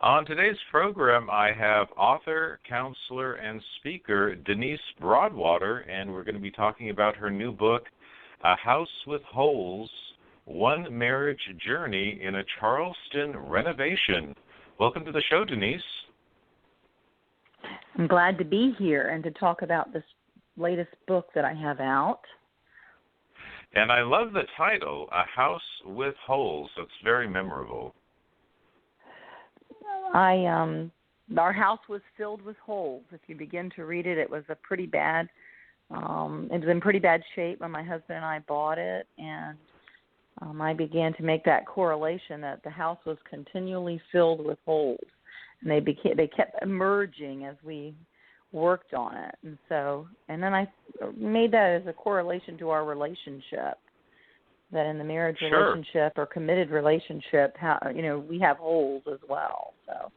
On today's program, I have author, counselor, and speaker Denise Broadwater, and we're going to be talking about her new book, A House with Holes, One Marriage Journey in a Charleston Renovation. Welcome to the show, Denise. I'm glad to be here and to talk about this latest book that I have out. And I love the title, A House with Holes. It's very memorable. Our house was filled with holes. If you begin to read it, it was it was in pretty bad shape when my husband and I bought it, and I began to make that correlation that the house was continually filled with holes, and they kept emerging as we worked on it, and then I made that as a correlation to our relationship. That in the marriage relationship or committed relationship, we have holes as well. So.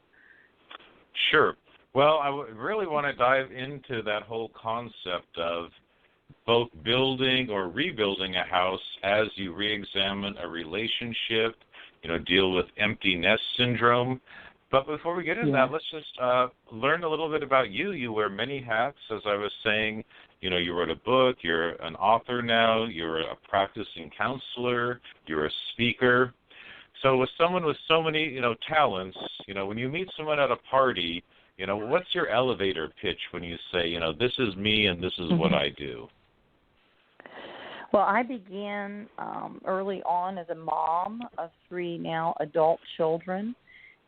Sure. Well, I really want to dive into that whole concept of both building or rebuilding a house as you re-examine a relationship, deal with empty nest syndrome. But before we get into that, let's just learn a little bit about you. You wear many hats, as I was saying. You wrote a book, you're an author now, you're a practicing counselor, you're a speaker. So with someone with so many, talents, when you meet someone at a party, what's your elevator pitch when you say, this is me and this is what I do? Well, I began early on as a mom of 3 now adult children,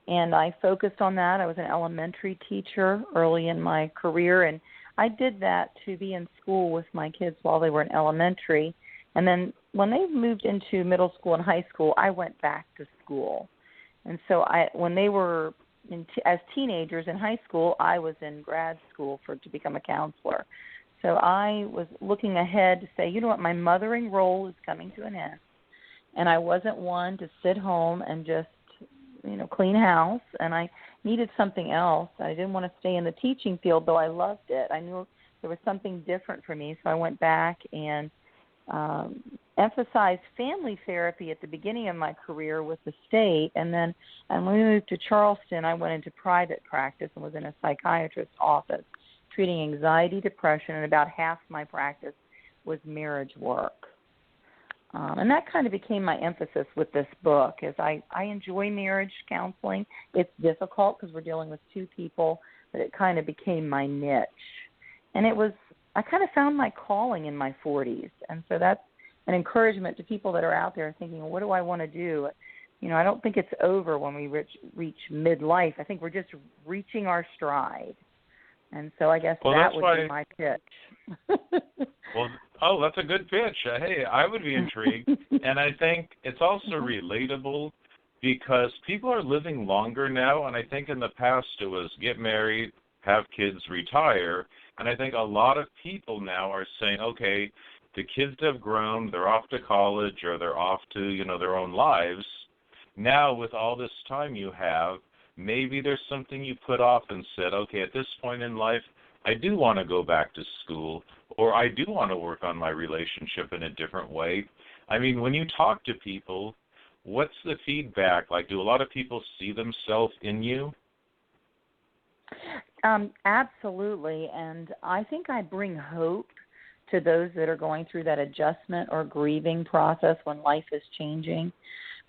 and I focused on that. I was an elementary teacher early in my career, and I did that to be in school with my kids while they were in elementary. And then when they moved into middle school and high school, I went back to school. And so when they were as teenagers in high school, I was in grad school to become a counselor. So I was looking ahead to say, you know what, my mothering role is coming to an end. And I wasn't one to sit home and just, clean house. And I needed something else. I didn't want to stay in the teaching field, though I loved it. I knew there was something different for me. So I went back and emphasized family therapy at the beginning of my career with the state. And when we moved to Charleston, I went into private practice and was in a psychiatrist's office treating anxiety, depression, and about half my practice was marriage work. And that kind of became my emphasis with this book, is I enjoy marriage counseling. It's difficult because we're dealing with 2 people, but it kind of became my niche. And I kind of found my calling in my 40s. And so that's an encouragement to people that are out there thinking, well, what do I want to do? I don't think it's over when we reach midlife. I think we're just reaching our stride. And so I guess that would be my pitch. That's a good pitch. Hey, I would be intrigued. And I think it's also relatable because people are living longer now. And I think in the past it was get married, have kids, retire. And I think a lot of people now are saying, okay, the kids have grown, they're off to college or they're off to, their own lives. Now with all this time you have, maybe there's something you put off and said, okay, at this point in life, I do want to go back to school, or I do want to work on my relationship in a different way. I mean, when you talk to people, what's the feedback? Like, do a lot of people see themselves in you? Absolutely, and I think I bring hope to those that are going through that adjustment or grieving process when life is changing.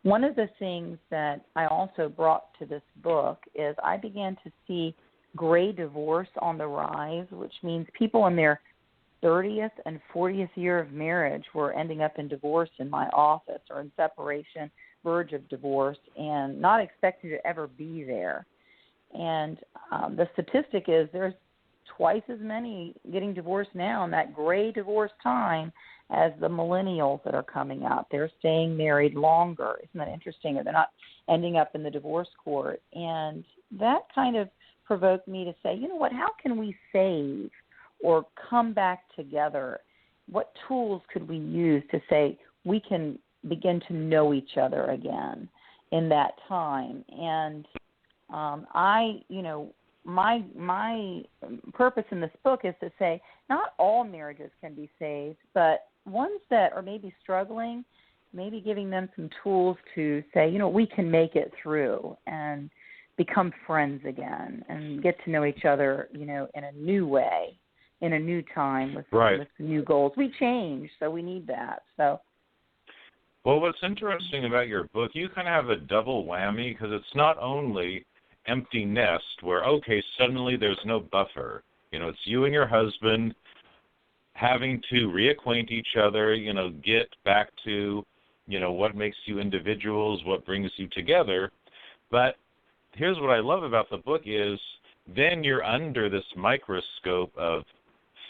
One of the things that I also brought to this book is I began to see gray divorce on the rise, which means people in their 30th and 40th year of marriage were ending up in divorce in my office or in separation, verge of divorce, and not expected to ever be there. And the statistic is there's twice as many getting divorced now in that gray divorce time as the millennials that are coming up. They're staying married longer. Isn't that interesting? They're not ending up in the divorce court. And that kind of provoked me to say, you know what, how can we save or come back together? What tools could we use to say we can begin to know each other again in that time? And my purpose in this book is to say not all marriages can be saved, but ones that are maybe struggling, maybe giving them some tools to say, we can make it through. And become friends again and get to know each other, in a new way, in a new time with new goals. We change, so we need that. So. Well, what's interesting about your book, you kind of have a double whammy because it's not only empty nest where, okay, suddenly there's no buffer. It's you and your husband having to reacquaint each other, get back to, what makes you individuals, what brings you together. But here's what I love about the book is then you're under this microscope of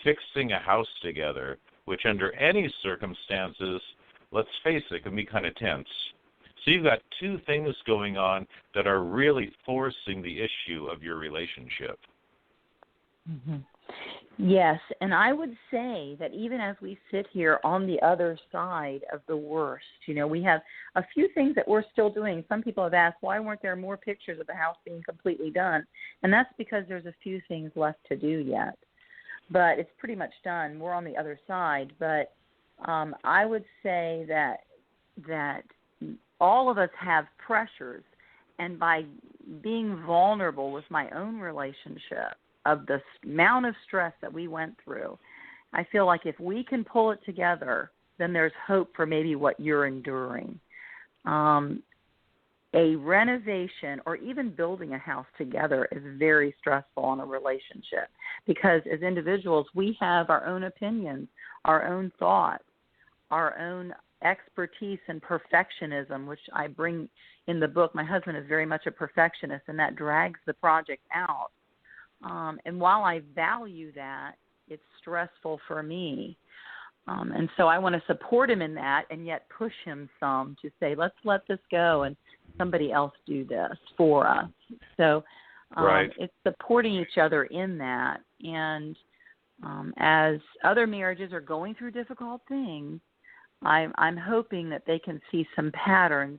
fixing a house together, which under any circumstances, let's face it, can be kind of tense. So you've got two things going on that are really forcing the issue of your relationship. Mm-hmm. Yes, and I would say that even as we sit here on the other side of the worst, we have a few things that we're still doing. Some people have asked, why weren't there more pictures of the house being completely done? And that's because there's a few things left to do yet. But it's pretty much done. We're on the other side. But I would say that all of us have pressures, and by being vulnerable with my own relationship, of the amount of stress that we went through, I feel like if we can pull it together, then there's hope for maybe what you're enduring. A renovation or even building a house together is very stressful in a relationship because as individuals, we have our own opinions, our own thoughts, our own expertise and perfectionism, which I bring in the book. My husband is very much a perfectionist, and that drags the project out. And while I value that, it's stressful for me. And so I want to support him in that and yet push him some to say, let's let this go and somebody else do this for us. So it's supporting each other in that. And as other marriages are going through difficult things, I'm hoping that they can see some patterns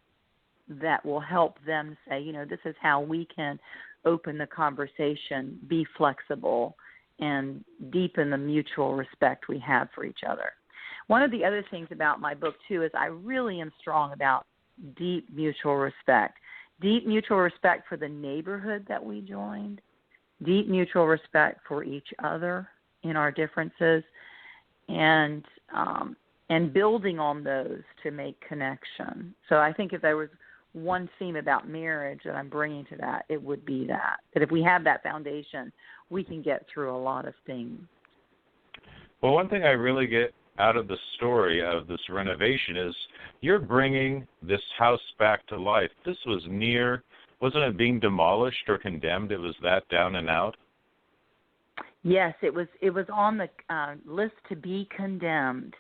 that will help them say, this is how we can open the conversation, be flexible, and deepen the mutual respect we have for each other. One of the other things about my book, too, is I really am strong about deep mutual respect. Deep mutual respect for the neighborhood that we joined, deep mutual respect for each other in our differences, and building on those to make connection. So I think if there was one theme about marriage that I'm bringing to that, it would be that if we have that foundation, we can get through a lot of things. Well, one thing I really get out of the story of this renovation is you're bringing this house back to life. This was wasn't it being demolished or condemned? It was that down and out? Yes, it was on the list to be condemned.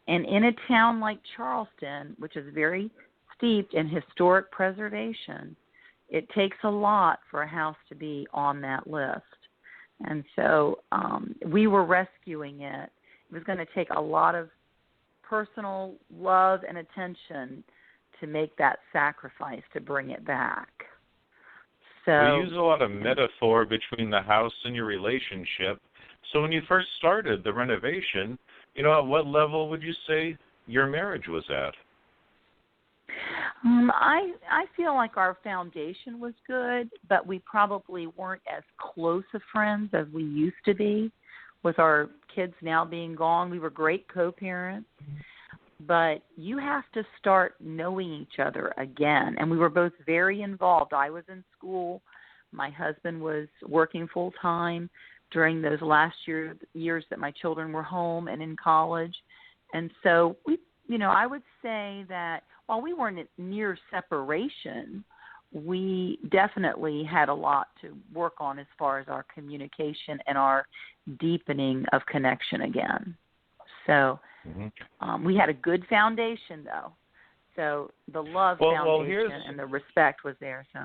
And in a town like Charleston, which is very steeped in historic preservation, it takes a lot for a house to be on that list. And so we were rescuing it. It was going to take a lot of personal love and attention to make that sacrifice to bring it back. So we use a lot of metaphor between the house and your relationship. So when you first started the renovation, at what level would you say your marriage was at? I feel like our foundation was good, but we probably weren't as close of friends as we used to be. With our kids now being gone, we were great co-parents, but you have to start knowing each other again. And we were both very involved. I was in school. My husband was working full-time during those last years that my children were home and in college. And so I would say that while we weren't near separation, we definitely had a lot to work on as far as our communication and our deepening of connection again. So we had a good foundation, though. So the love foundation and the respect was there. So.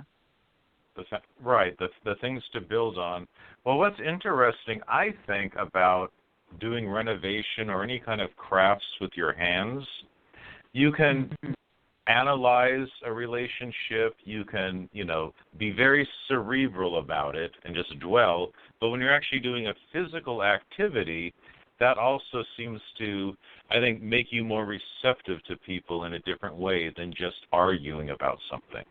The things to build on. Well, what's interesting, I think, about doing renovation or any kind of crafts with your hands, you can analyze a relationship, you can, be very cerebral about it and just dwell, but when you're actually doing a physical activity, that also seems to, I think, make you more receptive to people in a different way than just arguing about something.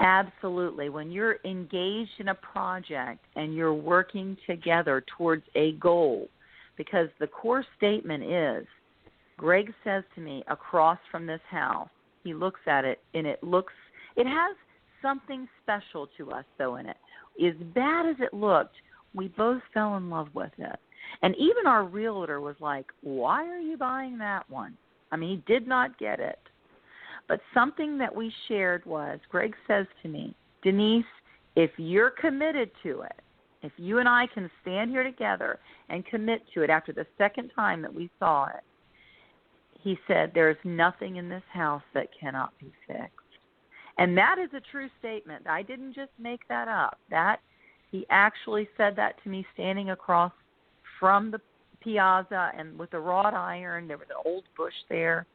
Absolutely. When you're engaged in a project and you're working together towards a goal, because the core statement is, Greg says to me, across from this house, he looks at it, and it has something special to us, though, in it. As bad as it looked, we both fell in love with it. And even our realtor was like, why are you buying that one? I mean, he did not get it. But something that we shared was, Greg says to me, Denise, if you're committed to it, if you and I can stand here together and commit to it after the second time that we saw it, he said, there is nothing in this house that cannot be fixed. And that is a true statement. I didn't just make that up. He actually said that to me standing across from the piazza and with the wrought iron. There was an old bush there.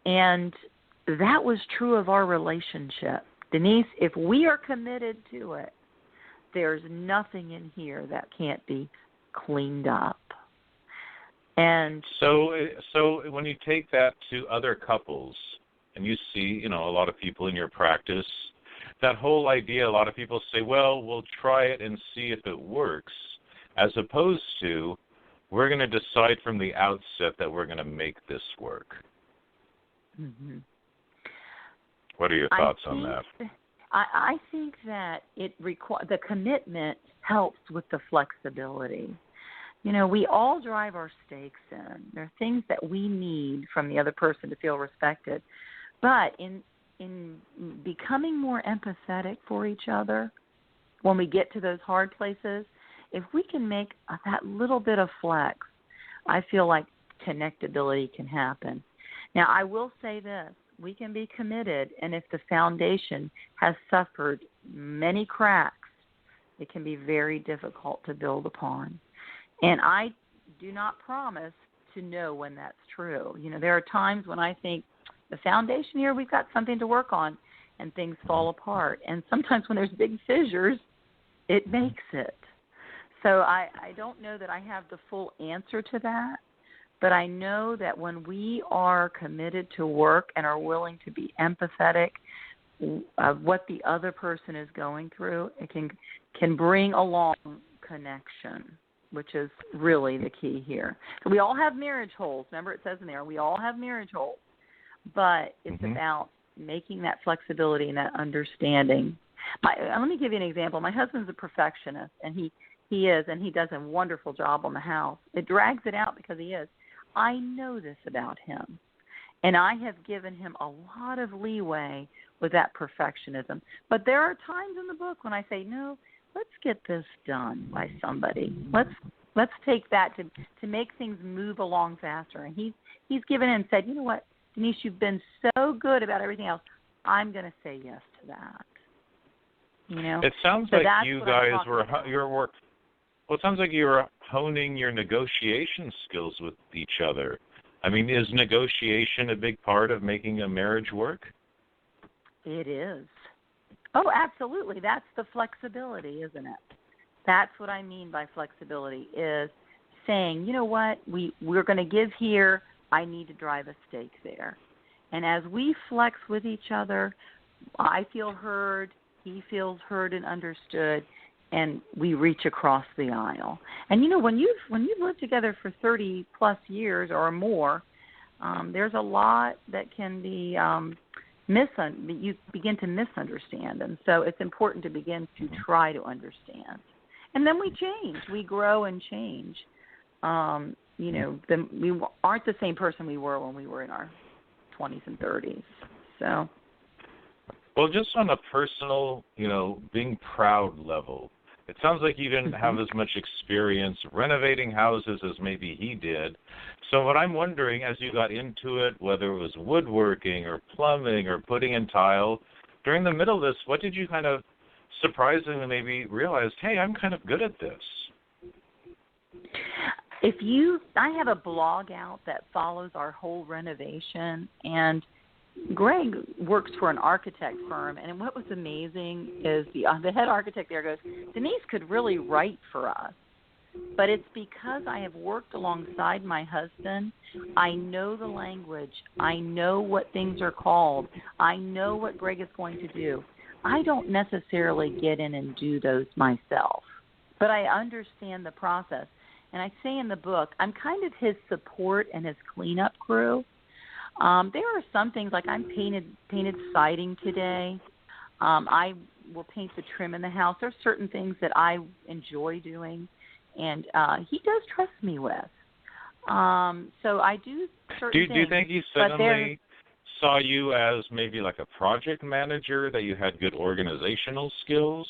And that was true of our relationship. Denise, if we are committed to it, there's nothing in here that can't be cleaned up. And so when you take that to other couples and you see, a lot of people in your practice, that whole idea, a lot of people say, well, we'll try it and see if it works, as opposed to we're going to decide from the outset that we're going to make this work. Mm-hmm. What are your thoughts on that? I think that the commitment helps with the flexibility. We all drive our stakes in. There are things that we need from the other person to feel respected. But in becoming more empathetic for each other, when we get to those hard places, if we can make that little bit of flex, I feel like connectability can happen. Now, I will say this. We can be committed, and if the foundation has suffered many cracks, it can be very difficult to build upon. And I do not promise to know when that's true. There are times when I think the foundation here, we've got something to work on, and things fall apart. And sometimes when there's big fissures, it makes it. So I don't know that I have the full answer to that. But I know that when we are committed to work and are willing to be empathetic of what the other person is going through, it can bring along connection, which is really the key here. So we all have marriage holes. Remember, it says in there, we all have marriage holes. But it's about making that flexibility and that understanding. Let me give you an example. My husband's a perfectionist, and he is, and he does a wonderful job on the house. It drags it out because he is. I know this about him, and I have given him a lot of leeway with that perfectionism. But there are times in the book when I say, no, let's get this done by somebody. Let's take that to make things move along faster. And he's given in and said, you know what, Denise, you've been so good about everything else. I'm going to say yes to that. It sounds like you guys it sounds like you were honing your negotiation skills with each other. I mean, is negotiation a big part of making a marriage work? It is. Oh, absolutely. That's the flexibility, isn't it? That's what I mean by flexibility, is saying, you know what, we're going to give here, I need to drive a stake there. And as we flex with each other, I feel heard, he feels heard and understood, and we reach across the aisle. And when you've lived together for 30 plus years or more, there's a lot that can be you begin to misunderstand, and so it's important to begin to try to understand. And then we change, we grow and change. We aren't the same person we were when we were in our 20s and 30s. So. Well, just on a personal, being proud level, it sounds like you didn't have as much experience renovating houses as maybe he did. So what I'm wondering, as you got into it, whether it was woodworking or plumbing or putting in tile, during the middle of this, what did you kind of surprisingly maybe realize, hey, I'm kind of good at this? I have a blog out that follows our whole renovation, and Greg works for an architect firm, and what was amazing is the head architect there goes, Denise could really write for us, but it's because I have worked alongside my husband. I know the language. I know what things are called. I know what Greg is going to do. I don't necessarily get in and do those myself, but I understand the process. And I say in the book, I'm kind of his support and his cleanup crew. There are some things like I'm painted siding today. I will paint the trim in the house. There are certain things that I enjoy doing, and he does trust me with. So I do certain things. Do you think he suddenly saw you as maybe like a project manager, that you had good organizational skills?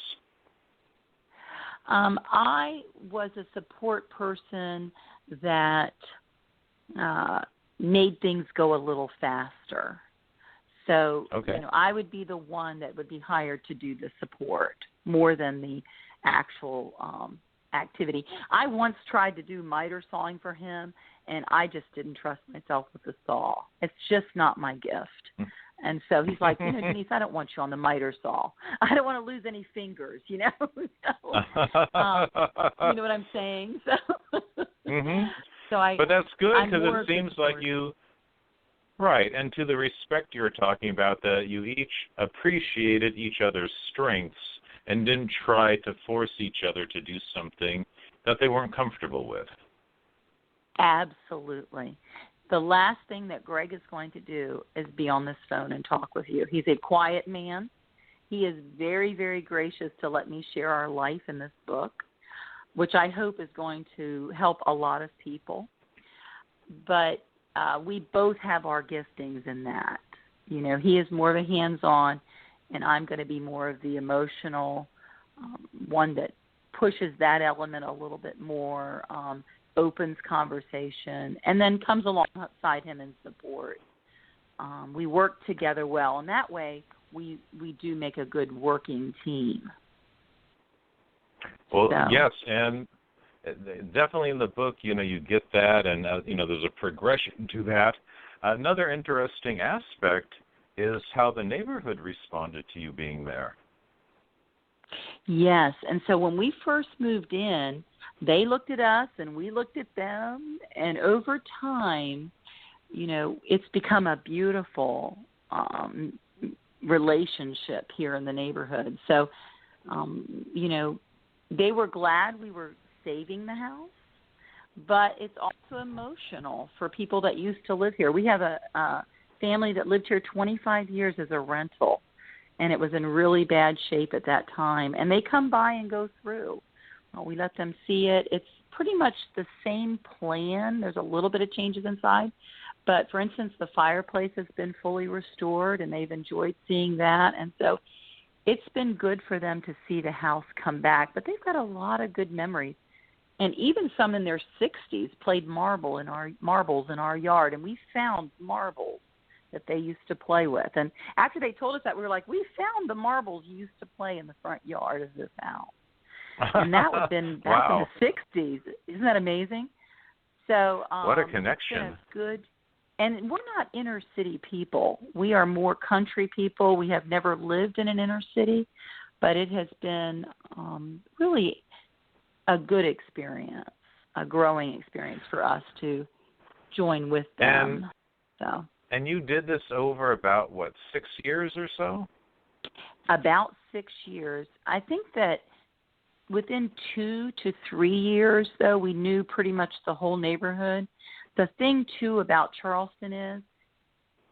I was a support person that made things go a little faster. So, I would be the one that would be hired to do the support more than the actual activity. I once tried to do miter sawing for him, and I just didn't trust myself with the saw. It's just not my gift. And so he's like, Denise, I don't want you on the miter saw. I don't want to lose any fingers, So, you know what I'm saying? So, but that's good, because it seems like you, right, and to the respect you were talking about, that you each appreciated each other's strengths and didn't try to force each other to do something that they weren't comfortable with. Absolutely. The last thing that Greg is going to do is be on this phone and talk with you. He's a quiet man. He is very, very gracious to let me share our life in this book, which I hope is going to help a lot of people. But we both have our giftings in that. He is more of a hands-on, and I'm going to be more of the emotional one that pushes that element a little bit more, opens conversation, and then comes alongside him in support. We work together well, and that way we do make a good working team. Well, yes, and definitely in the book, you get that, and, there's a progression to that. Another interesting aspect is how the neighborhood responded to you being there. Yes, and so when we first moved in, they looked at us and we looked at them, and over time, it's become a beautiful relationship here in the neighborhood. So, they were glad we were saving the house, but it's also emotional for people that used to live here. We have a family that lived here 25 years as a rental, and it was in really bad shape at that time. And they come by and go through. We let them see it. It's pretty much the same plan. There's a little bit of changes inside. But, for instance, the fireplace has been fully restored, and they've enjoyed seeing that. And so it's been good for them to see the house come back. But they've got a lot of good memories. And even some in their 60s played marbles in our yard, and we found marbles that they used to play with. And after they told us that, we were like, we found the marbles you used to play in the front yard of this house. And that would have been back in the 60s. Isn't that amazing? So what a connection. It's been good. And we're not inner city people. We are more country people. We have never lived in an inner city, but it has been really a good experience, a growing experience for us to join with them. And you did this over about, 6 years or so? About 6 years. I think that within 2 to 3 years, though, we knew pretty much the whole neighborhood. The thing, too, about Charleston is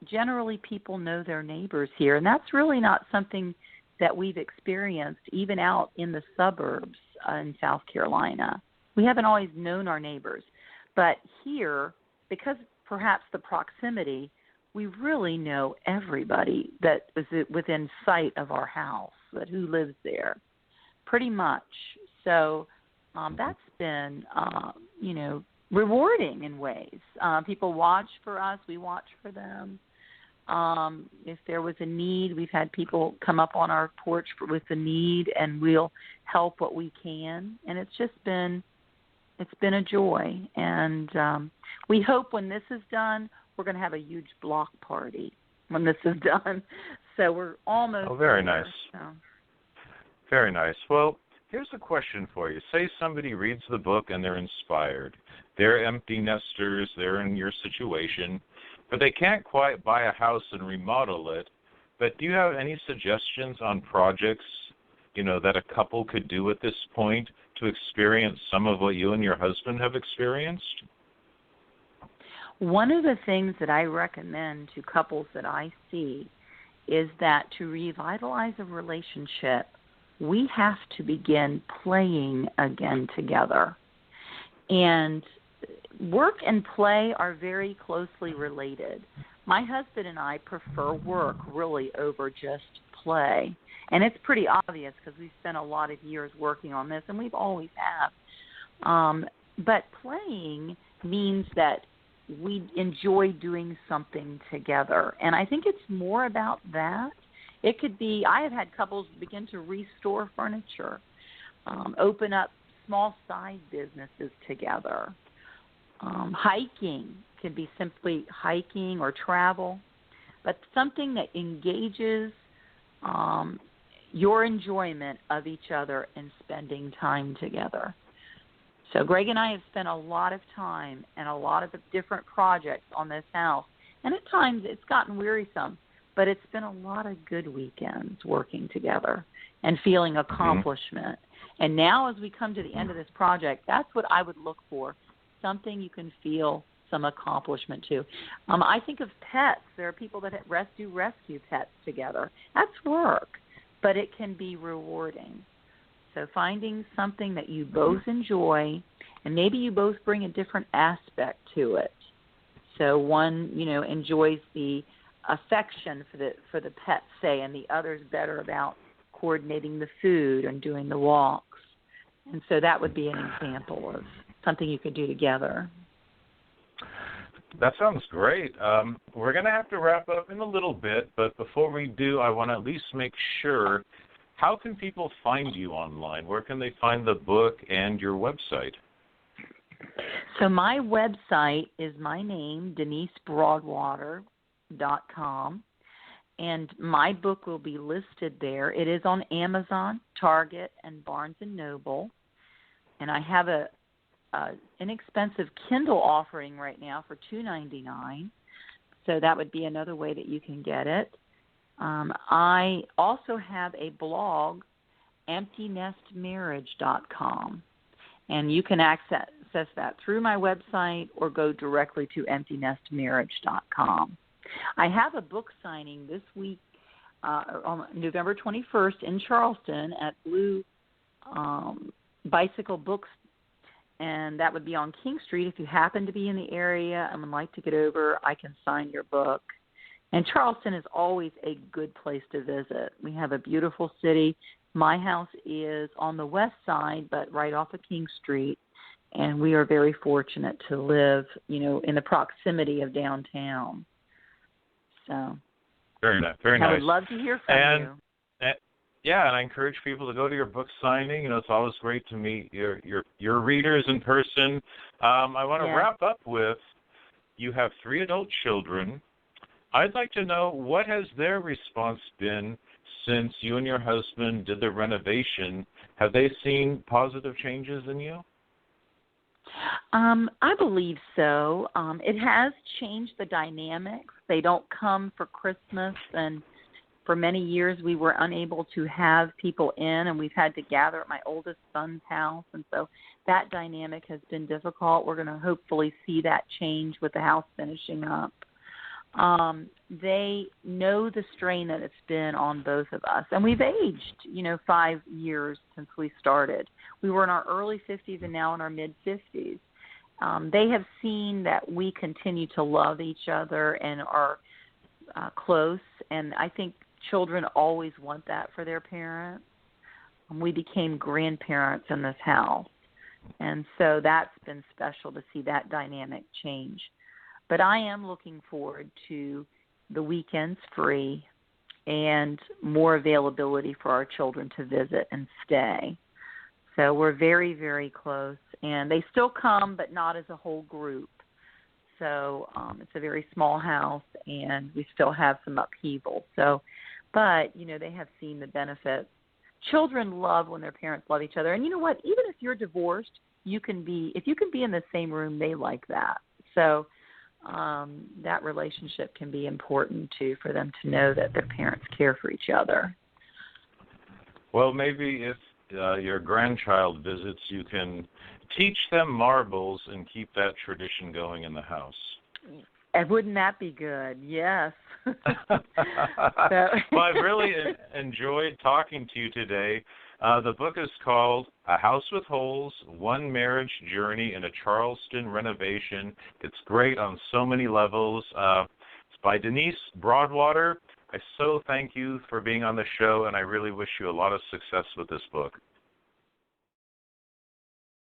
generally people know their neighbors here, and that's really not something that we've experienced even out in the suburbs in South Carolina. We haven't always known our neighbors. But here, because perhaps the proximity, we really know everybody that is within sight of our house, that who lives there, pretty much. So that's been, rewarding in ways. People watch for us. We watch for them. If there was a need, we've had people come up on our porch with the need, and we'll help what we can. And it's been a joy. And we hope when this is done, we're going to have a huge block party when this is done. So we're almost very there, nice. So. Very nice. Well, here's a question for you. Say somebody reads the book and they're inspired. They're empty nesters. They're in your situation, but they can't quite buy a house and remodel it. But do you have any suggestions on projects, that a couple could do at this point to experience some of what you and your husband have experienced? One of the things that I recommend to couples that I see is that to revitalize a relationship, we have to begin playing again together. And work and play are very closely related. My husband and I prefer work really over just play. And it's pretty obvious because we've spent a lot of years working on this, and we've always have. But playing means that we enjoy doing something together. And I think it's more about that. It could be, I have had couples begin to restore furniture, open up small side businesses together. Hiking can be simply hiking or travel, but something that engages your enjoyment of each other and spending time together. So Greg and I have spent a lot of time and a lot of different projects on this house, and at times it's gotten wearisome, but it's been a lot of good weekends working together and feeling accomplishment. And now as we come to the end of this project, that's what I would look for, something you can feel some accomplishment to. I think of pets. There are people that rescue pets together. That's work, but it can be rewarding. So finding something that you both enjoy, and maybe you both bring a different aspect to it. So one, enjoys the affection for the pet, say, and the other's better about coordinating the food and doing the walks. And so that would be an example of something you could do together. That sounds great. We're going to have to wrap up in a little bit, but before we do, I want to at least make sure, how can people find you online? Where can they find the book and your website? So my website is my name, DeniseBroadwater.com, and my book will be listed there. It is on Amazon, Target, and Barnes & Noble, and I have a inexpensive Kindle offering right now for $2.99, so that would be another way that you can get it. I also have a blog, EmptyNestMarriage.com, and you can access that through my website or go directly to EmptyNestMarriage.com. I have a book signing this week on November 21st in Charleston at Blue Bicycle Books, and that would be on King Street. If you happen to be in the area and would like to get over, I can sign your book. And Charleston is always a good place to visit. We have a beautiful city. My house is on the west side, but right off of King Street, and we are very fortunate to live, in the proximity of downtown. So very nice. Very nice. I would love to hear from you. Yeah, and I encourage people to go to your book signing. It's always great to meet your readers in person. I want to wrap up with, you have 3 adult children. I'd like to know, what has their response been since you and your husband did the renovation? Have they seen positive changes in you? I believe so. It has changed the dynamics. They don't come for Christmas, and for many years we were unable to have people in, and we've had to gather at my oldest son's house, and so that dynamic has been difficult. We're going to hopefully see that change with the house finishing up. They know the strain that it's been on both of us. And we've aged, 5 years since we started. We were in our early 50s and now in our mid-50s. They have seen that we continue to love each other and are close. And I think children always want that for their parents. We became grandparents in this house. And so that's been special to see that dynamic change. But I am looking forward to the weekends free and more availability for our children to visit and stay. So we're very, very close. And they still come, but not as a whole group. So it's a very small house, and we still have some upheaval. So, but, they have seen the benefits. Children love when their parents love each other. And you know what? Even if you're divorced, if you can be in the same room, they like that. So that relationship can be important too, for them to know that their parents care for each other. Well, maybe if your grandchild visits, you can teach them marbles and keep that tradition going in the house. And wouldn't that be good? Yes. Well, I've really enjoyed talking to you today. The book is called A House with Holes, One Marriage Journey in a Charleston Renovation. It's great on so many levels. It's by Denise Broadwater. I so thank you for being on the show, and I really wish you a lot of success with this book.